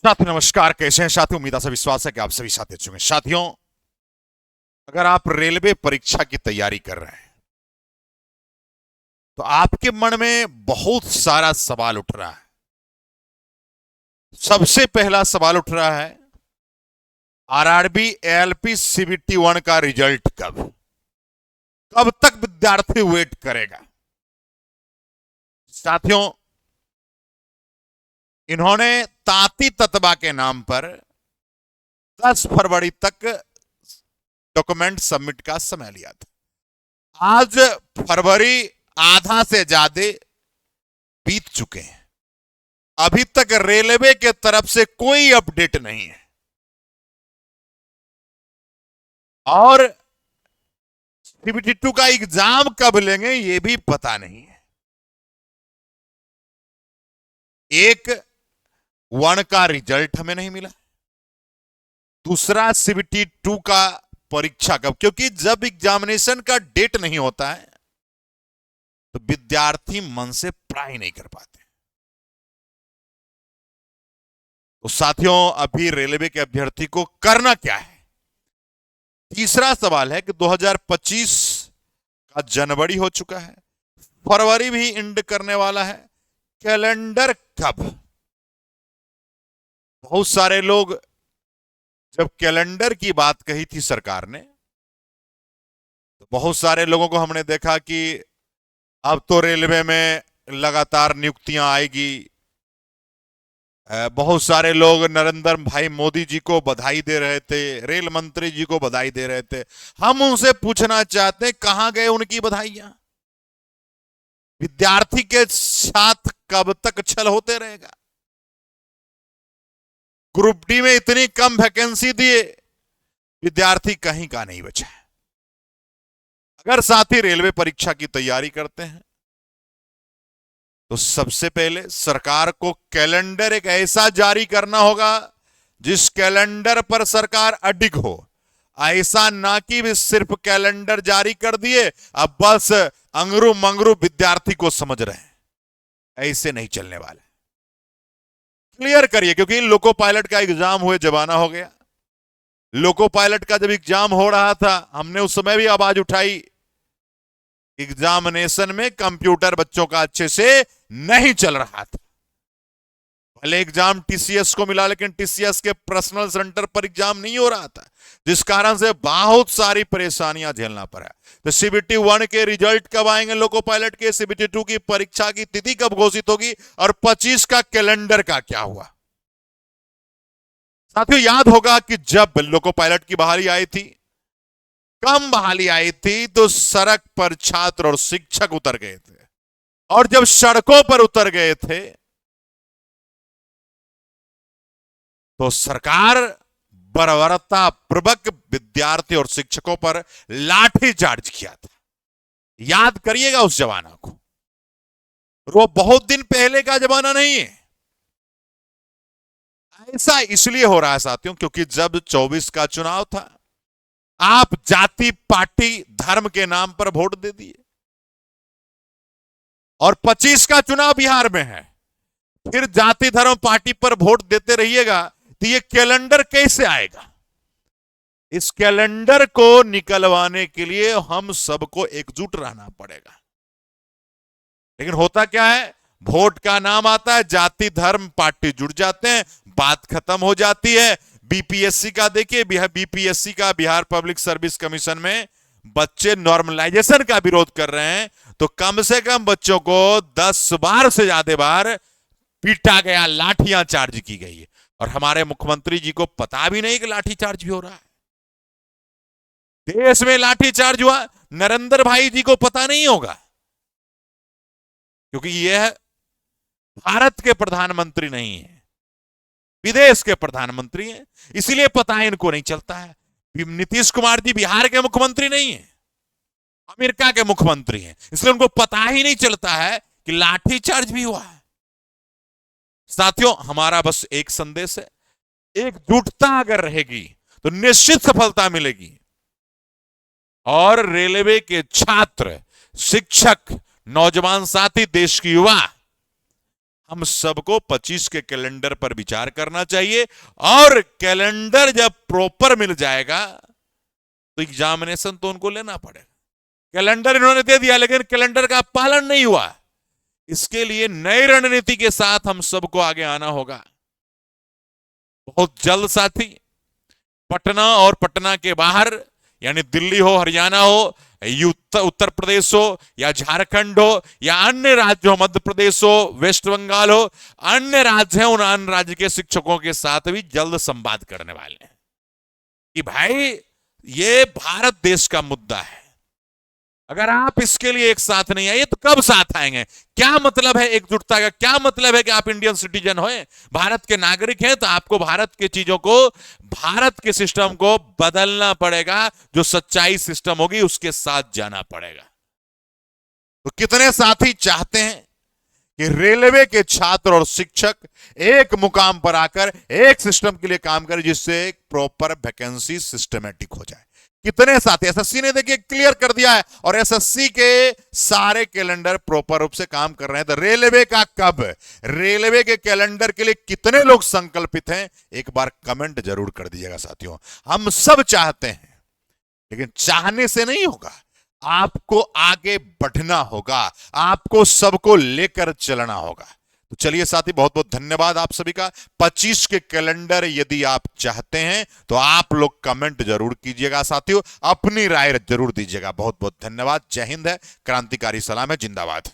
साथियों नमस्कार, कैसे हैं साथियों। उम्मीद से विश्वास है कि आप सभी साथी अच्छे होंगे। साथियों, अगर आप रेलवे परीक्षा की तैयारी कर रहे हैं तो आपके मन में बहुत सारा सवाल उठ रहा है। सबसे पहला सवाल उठ रहा है, आरआरबी एएलपी सीबीटी 1 का रिजल्ट कब कब तक विद्यार्थी वेट करेगा। साथियों, इन्होंने तांती ततबा के नाम पर 10 फरवरी तक डॉक्यूमेंट सबमिट का समय लिया था। आज फरवरी आधा से ज्यादा बीत चुके हैं, अभी तक रेलवे के तरफ से कोई अपडेट नहीं है और सीबीटी 2 का एग्जाम कब लेंगे ये भी पता नहीं है। एक 1 का रिजल्ट हमें नहीं मिला, दूसरा सीबीटी 2 का परीक्षा कब, क्योंकि जब एग्जामिनेशन का डेट नहीं होता है तो विद्यार्थी मन से पढ़ाई नहीं कर पाते। तो साथियों, अभी रेलवे के अभ्यर्थी को करना क्या है। तीसरा सवाल है कि 2025 का जनवरी हो चुका है, फरवरी भी एंड करने वाला है, कैलेंडर कब। बहुत सारे लोग जब कैलेंडर की बात कही थी सरकार ने तो बहुत सारे लोगों को हमने देखा कि अब तो रेलवे में लगातार नियुक्तियां आएगी। बहुत सारे लोग नरेंद्र भाई मोदी जी को बधाई दे रहे थे, रेल मंत्री जी को बधाई दे रहे थे। हम उनसे पूछना चाहते हैं, कहां गए उनकी बधाइयां। विद्यार्थी के साथ कब तक छल होते रहेगा। ग्रुप डी में इतनी कम वैकेंसी दिए, विद्यार्थी कहीं का नहीं बचा। अगर साथी रेलवे परीक्षा की तैयारी करते हैं तो सबसे पहले सरकार को कैलेंडर एक ऐसा जारी करना होगा जिस कैलेंडर पर सरकार अडिग हो। ऐसा ना कि सिर्फ कैलेंडर जारी कर दिए, अब बस अंगरू मंगरू विद्यार्थी को समझ रहे हैं। ऐसे नहीं चलने वाला। क्लियर करिए, क्योंकि लोको पायलट का एग्जाम हुए जमाना हो गया। लोको पायलट का जब एग्जाम हो रहा था, हमने उस समय भी आवाज उठाई, एग्जामिनेशन में कंप्यूटर बच्चों का अच्छे से नहीं चल रहा था। भले एग्जाम टीसीएस को मिला, लेकिन टीसीएस के पर्सनल सेंटर पर एग्जाम नहीं हो रहा था, जिस कारण से बहुत सारी परेशानियां झेलना पड़ा। तो सीबीटी 1 के रिजल्ट कब आएंगे, लोको पायलट के, सीबीटी 2 की परीक्षा की तिथि कब घोषित होगी और 25 का कैलेंडर का क्या हुआ। साथियों, याद होगा कि जब लोको पायलट की बहाली आई थी, कम बहाली आई थी, तो सड़क पर छात्र और शिक्षक उतर गए थे। और जब सड़कों पर उतर गए थे तो सरकार बर्बरता पूर्वक विद्यार्थी और शिक्षकों पर लाठी चार्ज किया था। याद करिएगा उस जमाना को, वो बहुत दिन पहले का जमाना नहीं है। ऐसा इसलिए हो रहा है साथियों, क्योंकि जब 24 का चुनाव था, आप जाति पार्टी धर्म के नाम पर वोट दे दिए, और 25 का चुनाव बिहार में है, फिर जाति धर्म पार्टी पर वोट देते रहिएगा तो ये कैलेंडर कैसे आएगा। इस कैलेंडर को निकलवाने के लिए हम सबको एकजुट रहना पड़ेगा। लेकिन होता क्या है, वोट का नाम आता है, जाति धर्म पार्टी जुड़ जाते हैं, बात खत्म हो जाती है। बीपीएससी का देखिए, बीपीएससी का, बिहार पब्लिक सर्विस कमीशन में बच्चे नॉर्मलाइजेशन का विरोध कर रहे हैं, तो कम से कम बच्चों को 10 बार से ज्यादा बार पीटा गया, लाठियां चार्ज की गई है। और हमारे मुख्यमंत्री जी को पता भी नहीं कि लाठी चार्ज भी हो रहा है। देश में लाठी चार्ज हुआ, नरेंद्र भाई जी को पता नहीं होगा, क्योंकि यह भारत के प्रधानमंत्री नहीं है, विदेश के प्रधानमंत्री हैं, इसीलिए पता है इनको नहीं चलता है। नीतीश कुमार जी बिहार के मुख्यमंत्री नहीं है, अमेरिका के मुख्यमंत्री हैं, इसलिए उनको पता ही नहीं चलता है कि लाठी चार्ज भी हुआ है। साथियों, हमारा बस एक संदेश है, एकजुटता अगर रहेगी तो निश्चित सफलता मिलेगी। और रेलवे के छात्र, शिक्षक, नौजवान साथी, देश के युवा हम सबको 25 के कैलेंडर पर विचार करना चाहिए, और कैलेंडर जब प्रॉपर मिल जाएगा तो एग्जामिनेशन तो उनको लेना पड़ेगा। कैलेंडर इन्होंने दे दिया लेकिन कैलेंडर का पालन नहीं हुआ, इसके लिए नई रणनीति के साथ हम सबको आगे आना होगा। बहुत जल्द साथी, पटना और पटना के बाहर यानी दिल्ली हो, हरियाणा हो, उत्तर प्रदेश हो या झारखंड हो या अन्य राज्य हो, मध्य प्रदेश हो, वेस्ट बंगाल हो, अन्य राज्य हैं, उन अन्य राज्य के शिक्षकों के साथ भी जल्द संवाद करने वाले हैं कि भाई ये भारत देश का मुद्दा है, अगर आप इसके लिए एक साथ नहीं आए तो कब साथ आएंगे? क्या मतलब है एकजुटता का? क्या मतलब है कि आप इंडियन सिटीजन हो, भारत के नागरिक हैं, तो आपको भारत के चीजों को, भारत के सिस्टम को बदलना पड़ेगा, जो सच्चाई सिस्टम होगी उसके साथ जाना पड़ेगा। तो कितने साथी चाहते हैं कि रेलवे के छात्र और शिक्षक एक मुकाम पर आकर एक सिस्टम के लिए काम करें जिससे एक प्रॉपर वैकेंसी सिस्टमेटिक हो जाए? कितने साथी? एसएससी ने देखिए क्लियर कर दिया है, और एसएससी के सारे कैलेंडर प्रॉपर रूप से काम कर रहे हैं। तो रेलवे का कब, रेलवे के कैलेंडर के लिए कितने लोग संकल्पित हैं, एक बार कमेंट जरूर कर दीजिएगा साथियों। हम सब चाहते हैं, लेकिन चाहने से नहीं होगा, आपको आगे बढ़ना होगा, आपको सबको लेकर चलना होगा। तो चलिए साथी, बहुत बहुत धन्यवाद आप सभी का। 25 के कैलेंडर यदि आप चाहते हैं तो आप लोग कमेंट जरूर कीजिएगा साथियों, अपनी राय जरूर दीजिएगा। बहुत बहुत धन्यवाद। जय हिंद है, क्रांतिकारी सलाम है, जिंदाबाद।